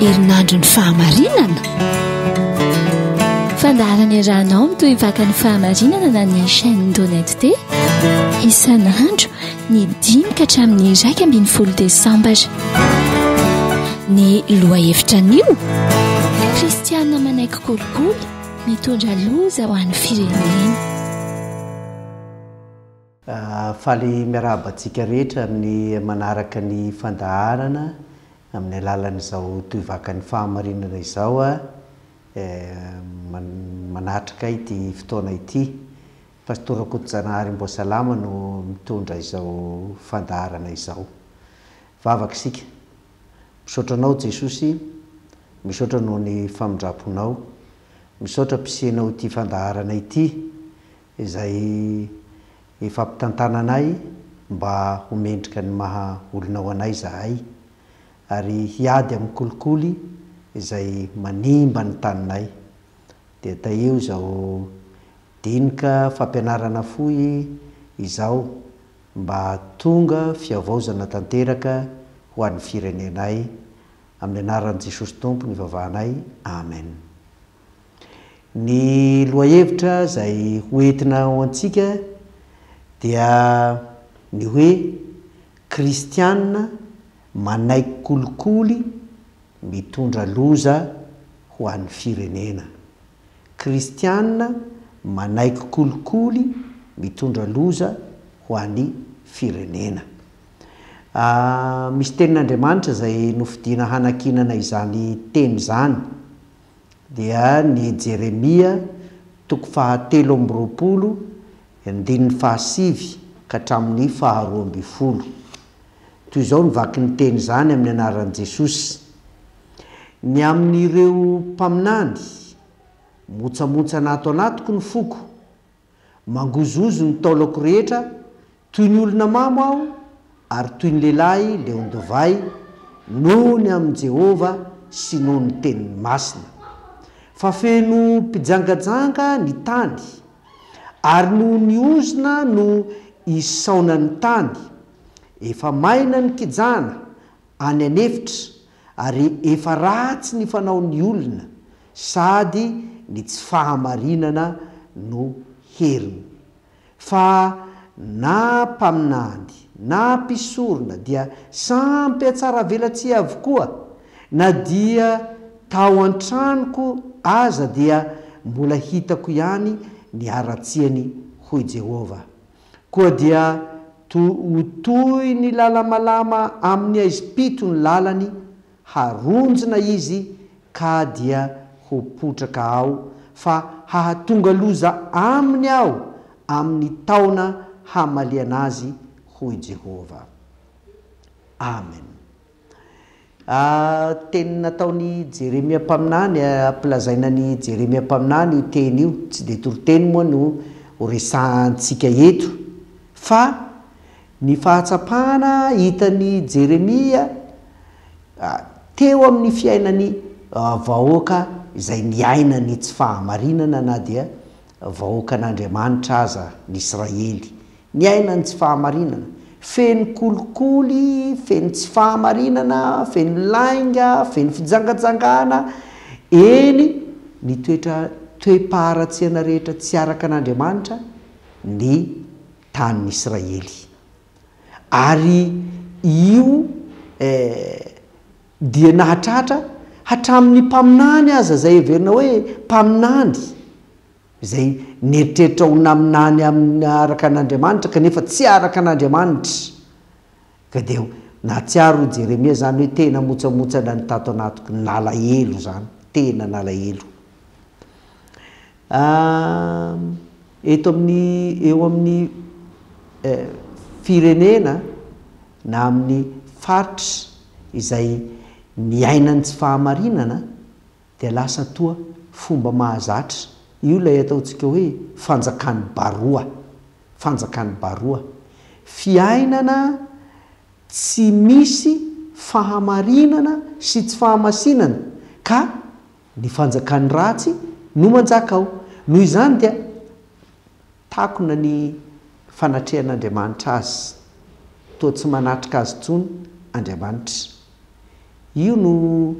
herinandro ny fahamarinana fandaharany ranao mitoy vaka ny fahamarinana na ny chaîne d'honnêteté isan'andro ny 5 hatramin'ny 1 desambra ny loha hevitra anio kristianina manaiky kolikoly mitondra loza ho an'ny firenena faly miarabantsika rehetra amin'ny manaraka ny fandaharana amin'ny alalan'izao toivakany fahamarinana izao manatrika ity fotoana ity pastora Kotojanahary Mboasalama no mitondra izao fandaharana izao. Vavaka isika, misaotra anao Jesosy, misaotra noho ny famindraponao, misaotra mpisenao ity fandaharana ity izay efa ampitantana anay mba homendrika ny maha olonao anay zahay ary hiady amin'ny kolikoly izay manimba ny taninay. Dia taeo izao dinika fampianarana fohy izao mba tonga fiavaozana tanteraka ho an'ny firenenay amin'ny anaran'i Jesosy Tompo ny vavahanay. Amen. Ny lohahevitra izay hoentina ho antsika dia ny hoe kristianina manaiky kolikoly mitondra loza ho an'ny firenena. Kristianina manaiky kolikoly mitondra loza ho an'ny firenena. Misy tenin'Andriamanitra izay nofidiana hanakinana izany teny izany dia ny Jeremia 7:20 andininy 7 ka hatramin'ny 12. Toy izao nivaky ny teny izany amin'ny anaran'i Jesosy. Ny amin'ireo mpaminany motsamotsa anato anatoko ny foko, mangozozo ny taolako rehetra, toy ny olona mamo aho ary toy ny lehilahy leondovay noho ny amin'i Jehova sy noho ny teniny masina. Fa feno mpijangajanga ny tany ary noho ny ozona no isaona ny tany. Efa maina ny kijana any anefitra ary efa ratsy ny fanaon'ny olona sady ny tsy fahamarinana no heriny. Fa na mpaminany na mpisorona dia sampy atsara velatsia avokoa, na dia tao an-tranoko aza dia mbola hitako ihany ny haratsiany hoy Jehova. Koa dia toy ny lalamalama amin'ny aizipito ny lalany, haronjona izy ka dia hopotraka ao, fa hahatonga loza aminy aho amin'ny taona hamaliana azy hoy Jehova. Amen. Teny nataony Jeremia mpaminany, ampilazainany Jeremia mpaminany io teny io, tsy dia toriteny moa no horesahantsika eto, fa ny fahatsapana hitany Jeremia teo amin'ny fiainany vahoaka izay niainany tsy fahamarinana na dia vahoakan'Andriamanitra aza ny Israely. Niainany tsy fahamarinana, feno kolikoly, feno tsy fahamarinana, feno lainga, feno fijangajangana, eny ny toe-paharatsiana rehetra tsy araka an'Andriamanitra ny tanin'ny Israely. Ary io dia nahatratra hatramin'ny mpaminany aza zay heverina hoe mpaminany izay nieritreritra ho naminany amin'ny araka an'Andriamanitra kanefa tsy araka an'Andriamanitra. Ka dia nahatsiaro Jeremia zany hoe tena motsamotsana ny tato anatoko, nalahelo zany, tena nalahelo. Eto amin'ny eo amin'ny firenena na amin'ny faritra izay miainany tsy fahamarinana dia lasa toa fomba mahazatra. Io ilay ataontsika hoe fanjakany baroa. Fanjakany baroa, fiainana tsy misy fahamarinana sy tsy fahamasinana ka ny fanjakany ratsy no manjaka ao. Noho izany dia takona ny fanatrehan'Andriamanitra azy, toa tsy manatrika azy tsony Andriamanitra. Io no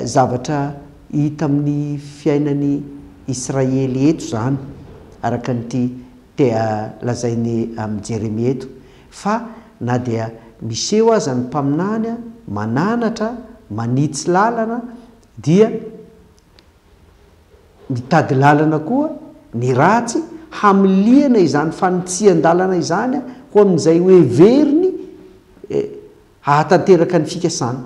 zavatra hita amin'ny fiainany Israely eto zany araka nyty tea lazainy amin'ny Jeremia eto fa na dia miseho aza ny mpaminany mananatra manitsy lalana dia mitady lalana koa ny ratsy hamiliana izany fanitsian-dalana izany ho amin'izay hoe veriny hahatanteraka ny fikasana.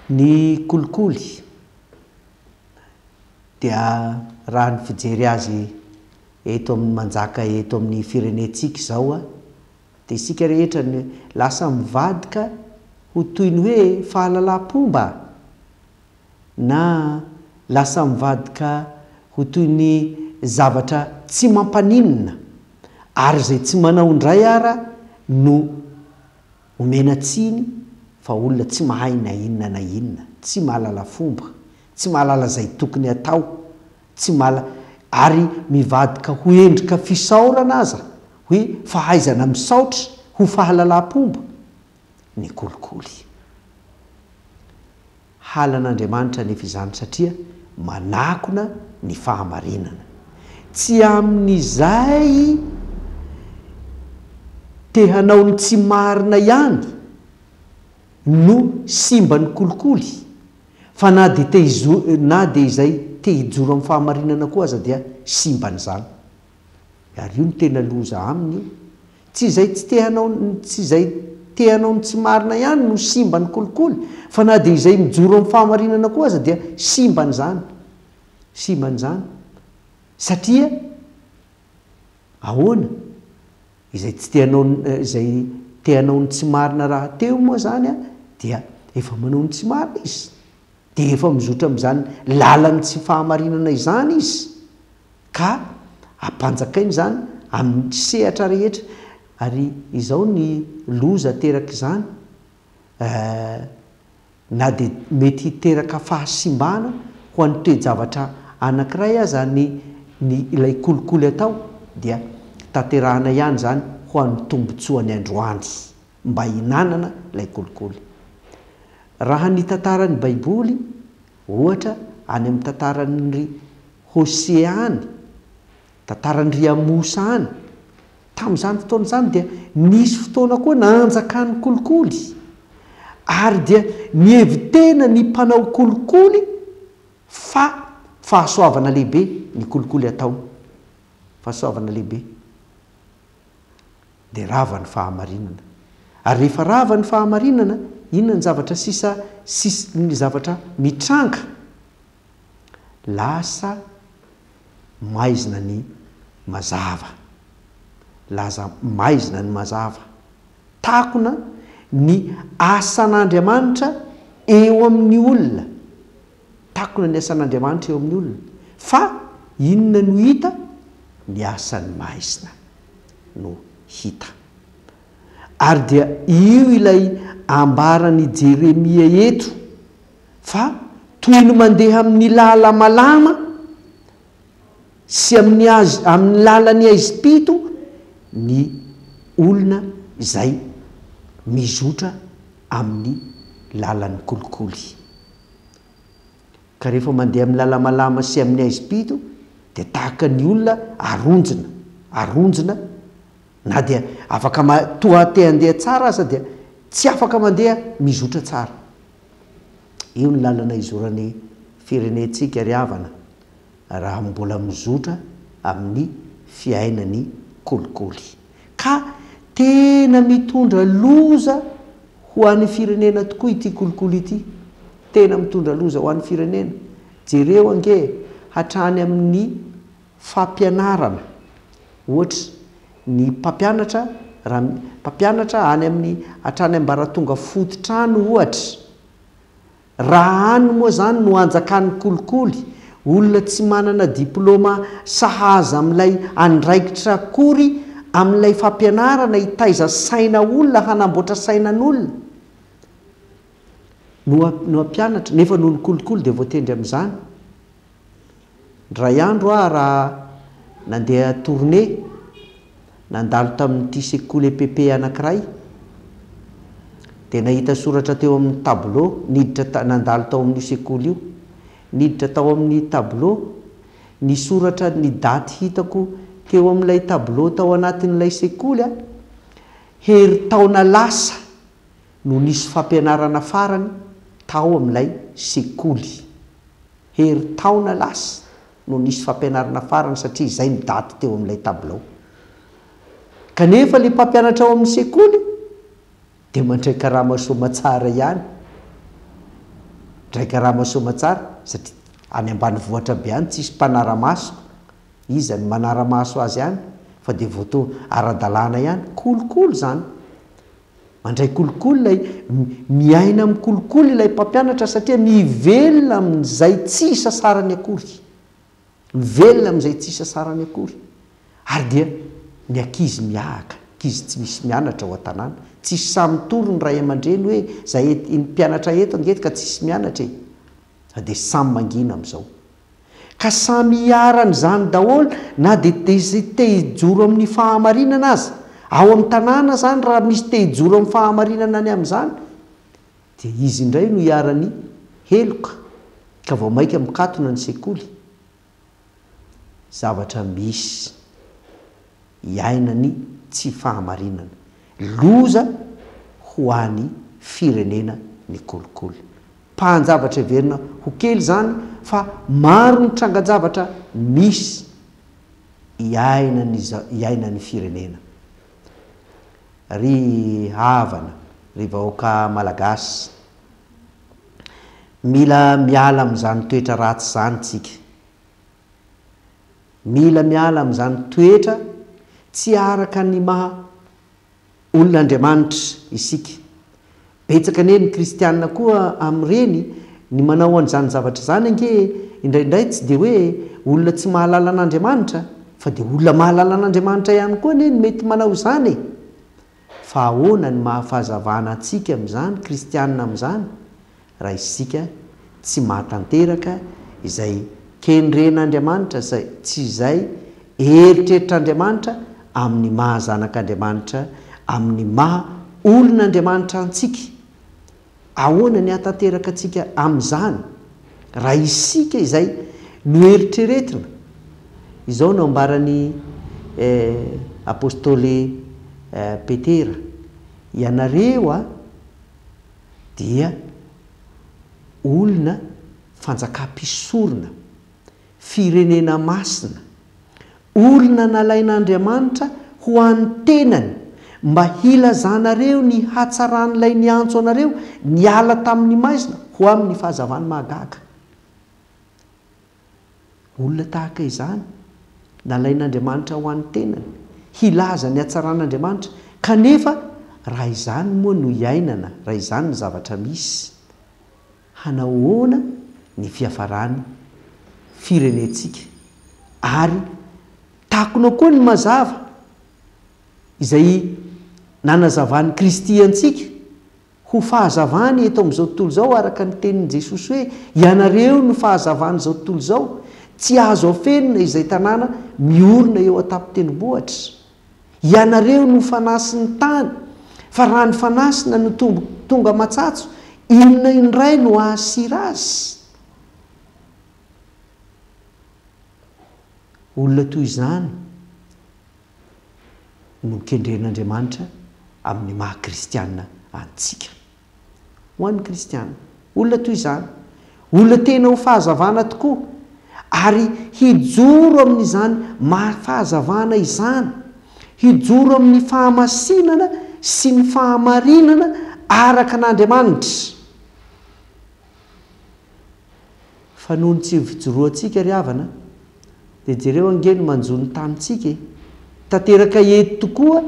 Ny kolikoly dia raha ny fijery azy eto amin'ny manjaka eto amin'ny firenentsika zao dia isika rehetra ny lasa mivadika ho toy ny hoe fahalalam-pomba na lasa mivadika ho toy ny zavatra tsy mampaninina ary zay tsy manao indray ara no omena tsiny fa olona tsy mahay na inona tsy mahalala fomba tsy mahalala zay tokony atao tsy ary mivadika ho endrika fisaorana aza hoe fahaizana misaotra ho fahalalam-pomba ny kolikoly. Halan'Andriamanitra nefa izany satria manakona ny fahamarinana tsy amin'izay te hanao ny tsy marina ihany no simba ny kolikoly fa na dia izay te hijoro amin'ny fahamarinana koa aza dia simba n'izany ary io ny tena loza aminy io tsy izay te hanao ny tsy marina ihany no simba ny kolikoly fa na dia izay mijoro amin'ny fahamarinana koa aza dia simba n'izany satria ahoana izay te hanao ny tsy marina raha teo moa zany dia efa manao ny tsy marina izy dia efa mizotra amin'izany lalany tsy fahamarinana izany izy ka ampanjakainy zany amin'ny sehatra rehetra ary izao ny loza teraka izany na dia mety hiteraka fahasimbana ho an'ny toe-javatra anankiray aza ny ilay kolikoly atao dia tanterahana ihany zany ho an'ny tombotsoany androany mba hinanana ilay kolikoly. Raha ny tantarany baiboly ohatra any amin'ny tantarany Hosea any tantarany Amosa any tamin'izany fotoana izany dia nisy fotoana koa nanjaka ny kolikoly ary dia nievitena ny mpanao kolikoly fa fahasoavana lehibe ny kolikoly atao fahasoavana lehibe dia rava ny fahamarinana ary rehefa rava ny fahamarinana inona ny zavatra ny zavatra mitranga lasa maizina ny mazava takona ny asan'Andriamanitra eo amin'ny olona fa inona no hita ny asan'ny maizina no hita ary dia io ilay ambarany Jeremia eto fa toy ny mandeha amin'ny lala malama sy amin'ny lalany aizipito ny olona izay mizotra amin'ny lalan'ny kolikoly ka rehefa mandeha amin'ny lala malama sy amin'ny aizipito dia tahaka ny olona aronjona na dia afaka toa te handeha tsara aza dia tsy afaka mandeha mizotra tsara. Io ny lalana izoran'ny firenentsika ry havana raha mbola mizotra amin'ny fiainany kolikoly ka tena mitondra loza ho an'ny firenena tokoa ity kolikoly ity tena mitondra loza ho an'ny firenena. Jereo ange hatrany amin'ny fampianarana ohatra ny mpampianatra any amin'ny hatrany ambaratonga fototrano ohatra raha any moa zany no anjakan'ny kolikoly olona tsy manana diplôma sahaza amin'ilay andraikitra akory amin'ilay fampianarana hitaiza saina olona hanamboatra sainan'olona no ampianatra nefa noho ny kolikoly dia voatendry amin'izany. Ndray andro raha nandeha tournée nandalo tamin'ity sekoly EPP anankiray dia nahita soratra teo amin'ny tableau, niditra nandalo tao amin'io sekoly io, niditra tao amin'ny tableau, ny soratra ny daty hitako teo amin'ilay tableau tao anatin'ilay sekoly a, heri-taona lasa no nisy fampianarana farany tao amin'ilay sekoly. Heri-taona lasa no nisy fampianarana farany satria izay ny daty teo amin'ilay tableau. Kanefa ilay mpampianatra ao amin'ny sekoly dia mandray karama somatsara ihany. Ndray karama somatsara satria any ambanivohitra be any tsisy mpanara-maso, izy ny manara-maso azy ihany, fa dia voto ara-dalàna ihany, kolokolo zany. Mandray kolokolo ilay miaina amin'ny kolokolo ilay mpampianatra satria mivelona amin'izay tsy sasarany akory. Mivelona amin'izay tsy sasarany akory. Ary dia ny ankizy miahaka, ankizy tsy misy mianatra ao an-tanàna, tsisy samy tory ny ray aman-dreny hoe zay mpianatra eto angeto ka tsisy mianatra e. Dia samy mangina amin'izao. Ka samy hiarany zany daholo na dia te hijoro amin'ny fahamarinana azy. Ao amin'ny tanàna zany raha misy te hijoro amin'ny fahamarinana any amin'izany, dia izy indray no hiarany heloka ka vao maika mikatona ny sekoly. Zavatra misy iainany tsy fahamarinana, loza ho an'ny firenena ny kolokolo. Pahan-javatra verina ho kely zany fa maro ny trangan-javatra misy iainany firenena. Ry havana, ry vahoaka malagasy, mila miala amin'izany toetra ratsy zany tsika. Mila miala amin'izany toetra tsy araka ny maha olon'Andriamanitra isika. Betsaka anie ny kristianina koa amin'ireny ny manao an'izany zavatra zany ange indraindray tsy dia hoe olona tsy mahalala an'Andriamanitra, fa dia olona mahalala an'Andriamanitra ihany koa anie ny mety manao izany. Fa ahoana ny mahafahazavana antsika amin'izany, kristianina amin'izany, raha isika tsy mahatanteraka izay kendren'Andriamanitra, tsy izay eritreritr'Andriamanitra amin'ny mahazanak'Andriamanitra, amin'ny maha olon'Andriamanitra antsika. Ahoana ny hatanteraka antsika amin'izany raha isika izay no eritreretina. Izao no ambarany apôstôly Petera, ianareo dia olona fanjakam-pisorona, firenena masina, olona nalain'Andriamanitra ho an'ny tenany mba hilazanareo ny hatsaran'ilay niantso anareo niala tamin'ny maizina ho amin'ny fahazavany mahagaga. Olona tahaka izany nalain'Andriamanitra ho an'ny tenany, hilaza ny hatsaran'Andriamanitra. Kanefa raha izany moa no iainana, raha izany ny zavatra misy, hanahoana ny fiafarany firenentsika. Ary takonao koa ny mazava izay nanazavany Kristy antsika ho fahazavany eto amin'izao tontolo izao, araka ny tenin'i Jesosy hoe ianareo no fahazavany izao tontolo izao, tsy azo afenina izay tanàna miorina eo an-tampon-tendrombohitra. Ianareo no fanasiny tany, fa raha ny fanasina no tonga matsatso, inona indray no ahasira azy? Olona toy izany no kendren'Andriamanitra amin'ny maha-kristianina antsika. Ho an'ny kristianina, olona toy izany, olona tena ho fahazavana tokoa, ary hijoro amin'izany fahazavana izany, hijoro amin'ny fahamasinana sy ny fahamarinana araka an'Andriamanitra. Fa noho ny tsy fijoroantsika ry havana, dia jereo angeny manjo ny tanitsika. Tanteraka eto tokoa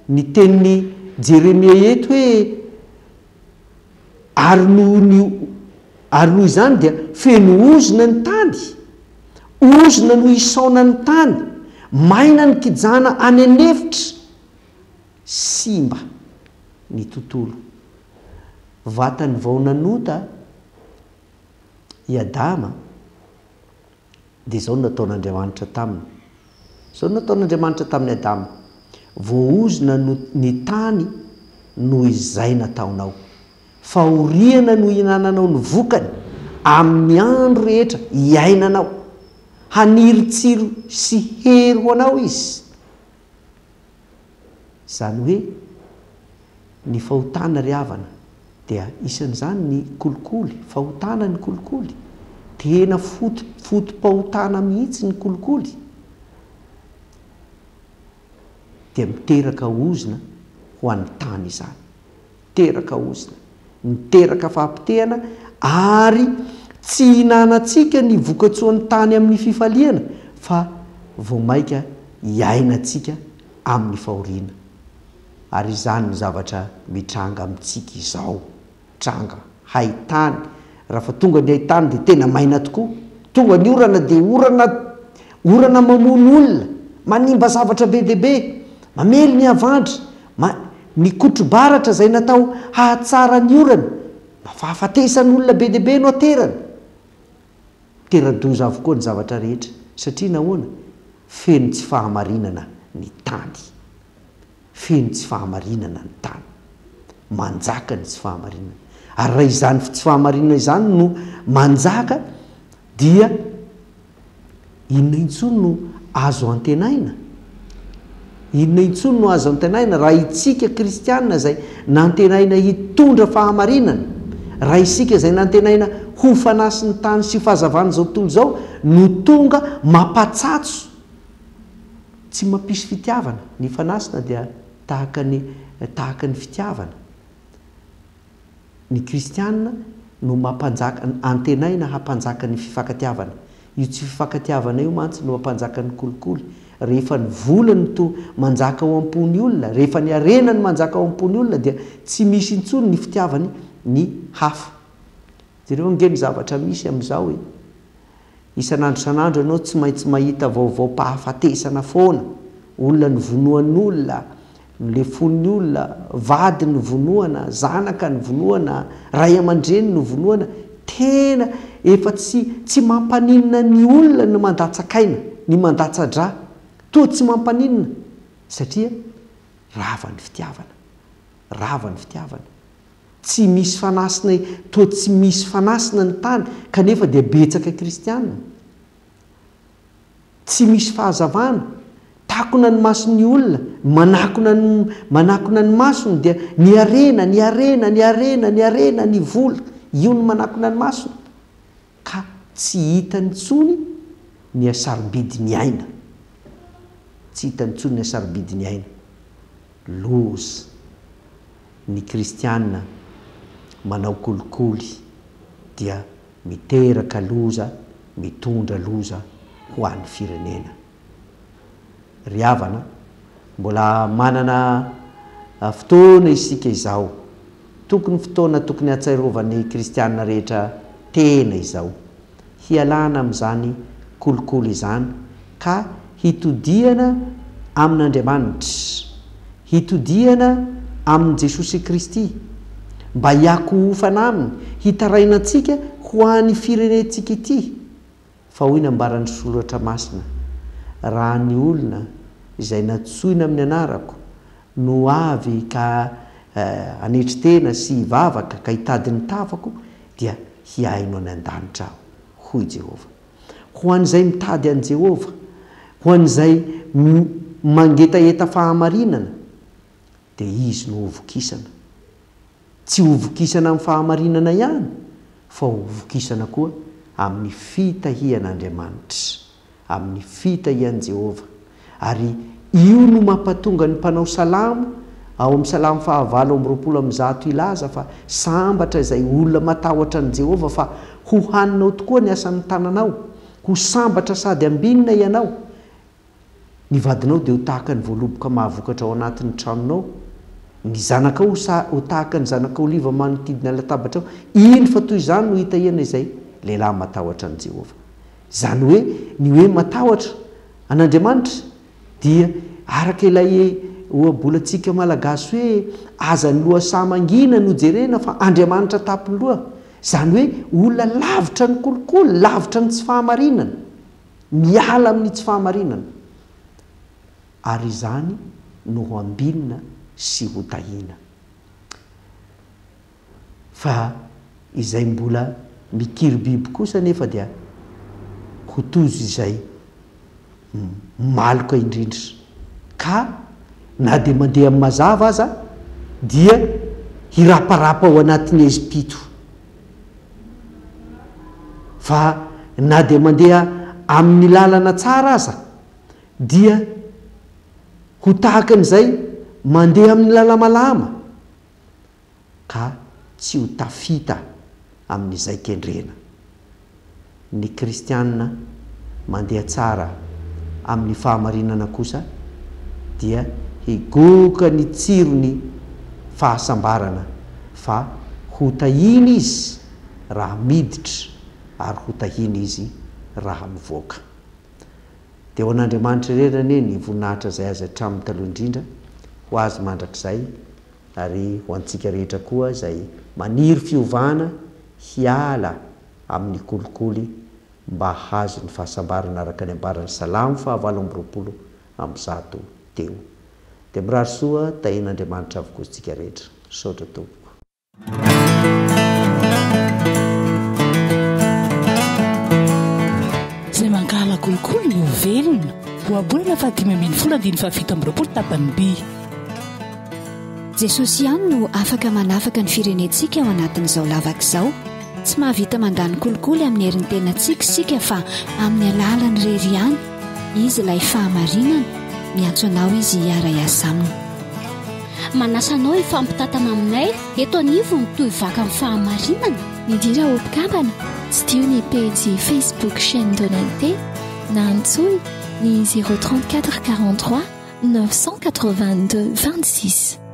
ny tenin'ny Jeremia eto hoe ary noho izany dia feno ozona ny tany, ozona no isaona ny tany, maina ny kijana any anefitra, simba ny tontolo. Vatany vao nanota i Adama, dia izao no nataon'Andriamanitra taminy. Izao no nataon'Andriamanitra tamin'ny Adama. Voaozona ny tany noho izay nataonao. fahoriana no hinananao ny vokany amin'ny andro rehetra iainanao, haniry-tsiro sy hery ho anao izy. Zany hoe ny fahotana ry havana dia isan'izany ny kolikoly, fahotana ny kolikoly, tena fotom-pahotana mihitsy ny kolikoly, dia miteraka ozona ho an'ny tany izany, miteraka ozona, miteraka fahampitehana, ary tsy hinanantsika ny vokatsoan'ny tany amin'ny fifaliana fa vao maika iainantsika amin'ny fahoriana. Ary izany ny zavatra mitranga amintsika izao, tranga haitany. Raha fa tonga ny haitany dia tena maina tokoa, tonga ny orana dia orana mamono olona, manimba zavatra be dia be, mamely ny havandra, ny kotro-baratra izay natao hahatsara ny orana, mafahafatesan'olona be dia be no aterana. Tera-doza avokoa ny zavatra rehetra, satria nahoana? Feno tsy fahamarinana ny tany, feno tsy fahamarinana ny tany, manjaka ny tsy fahamarinana. Ary raha izany tsy fahamarinana izany no manjaka, dia inona intsony no azo antenaina? Inona intsony no azo antenaina raha itsika kristianina izay nantenaina hitondra fahamarinana, raha isika izay nantenaina ho fanasiny tany sy fahazavana izao tontolo izao no tonga mampatsatso, tsy mampisy fitiavana. Ny fanasina dia tahaka ny fitiavana. Ny kristianina no mampanjaka, antenaina hampanjaka ny fifankatiavana. Io tsy fifankatiavana io mantsy no mampanjaka ny kolikoly. Rehefa ny volany to manjaka ao am-pony olona, rehefa ny arenany manjaka ao am-pony olona, dia tsy misy intsony ny fitiavany ny hafa. Jereo ngeny zavatra misy amin'izao hoe isan'andro isan'andro ianao tsy maintsy mahita vaovao-pahafatesana foana, olona ny vonoan'olona, le fon'ny olona, vady ny vonoana, zanaka ny vonoana, ray aman-dreny ny vonoana. Tena efa tsy mampaninina ny olona ny mandatsakaina, ny mandatsa-dra, to tsy mampaninina, satria rava ny fitiavana, rava ny fitiavana. Tsy misy fanasina, to tsy misy fanasina ny tany, kanefa dia betsaka kristianina. Tsy misy fahazavana, takona ny mason'ny olona, manakona ny masony, dia ny arena, ny vola, io ny manakona ny masony, ka tsy hitany tsony ny asarobidi ny aina, tsy hitany tsony ny asarobidi ny aina. Loza ny kristianina manao kolikoly dia miteraka loza, mitondra loza ho an'ny firenena. Ry havana, mbola manana fotoana isika izao, tokony fotoana tokony hatsarovan'ny kristianina rehetra tena izao, hialana amin'izany kolikoly izany, ka hitodiana amin'Andriamanitra, hitodiana amin' Jesosy Kristy, mba hiako hofana aminy, hitarainantsika ho an'ny firenentsika ity. Fa hoy nambaran'ny soratra masina, raha ny olona izay natsoina amin'ny anarako no avy ka anetry tena sy hivavaka ka hitady ny tafako, dia hiaino any an-danitra aho, hoy Jehova. Ho an'izay mitady an' Jehova, ho an'izay mangetaeta fahamarinana, dia izy no hovokisana. Tsy hovokisana amin'ny fahamarinana ihany, fa hovokisana koa amin'ny fitahian'Andriamanitra, amin'ny fitahian' Jehova. Ary io no mampatonga ny mpanao salamo ao amin'ny salamo 9:20 ilaza fa sambatra izay olona matahotra an' Jehova fa ho haninao tokoa ny asan'ny tananao, ho sambatra sady ambinina ianao. Ny vadinao dia ho tahaka ny voaloboka mahavokatra ao anatin'ny tranonao, ny zanakao ho tahaka ny zanaka oliva manodidina latabatra ao. Iny fa toy izany no hitahiana izay lehilahy matahotra an' Jehova. Zany hoe ny hoe matahotra an'Andriamanitra dia araka ilay ohabolantsika malagasy hoe aza ny loha samangina no jerena fa Andriamanitra tapony loha. Zany hoe olona lavitra ny kolikoly, lavitra ny tsy fahamarinana, miala amin'ny tsy fahamarinana. Ary izany no ho ambinina sy ho tahina. fa izay mbola mikiribiby kosa nefa dia ho tozo izay maloka indrindra ka na dia mandeha amin'ny mazava aza dia hiraparapa ao anatin'ny ezipito fa na dia mandeha amin'ny lalana tsara aza dia ho tahaka an'izay mandeha amin'ny lalamalama ka tsy ho tafita amin'izay kendrena. Ny kristianina mandeha tsara amin'ny fahamarinana kosa dia higoka ny tsirony fahasambarana fa ho tahina izy raha miditra ary ho tahina izy raha mivoaka. Dia ho an'Andriamanitra rerany ny voninahitra izay azy hatramin'ny taloha indrindra ho azy mandrakizay ary ho antsika rehetra koa izay maniry fiovana hiala amin'ny kolikoly mba hazo ny fahasambarana araka ny ambaran'ny Salamo 8:20 teo. Dia mirary soa tahin'Andriamanitra avokoa isika rehetra. Saotra tompoko. Izay mangala kolikoly no velona ho abolana fa 5:20 tapany by. Jesosy ihany no afaka manafaka ny firenentsika ao anatin'izao lavaka izao. Tsy mahavita mandany kolikoly amin'ny herin'ny tenantsika sika fa amin'ny alalany rery ihany. Izy ilay fahamarinana, miantso anao izy hiara-iasa aminy. Manasanao ifampitatana aminay eto anivo ny toy vaka amin'ny fahamarinana. Midira ho mpikambana tsy dio ny pejy Facebook chaîne Donalité na antsoy ny 034 43 982 26.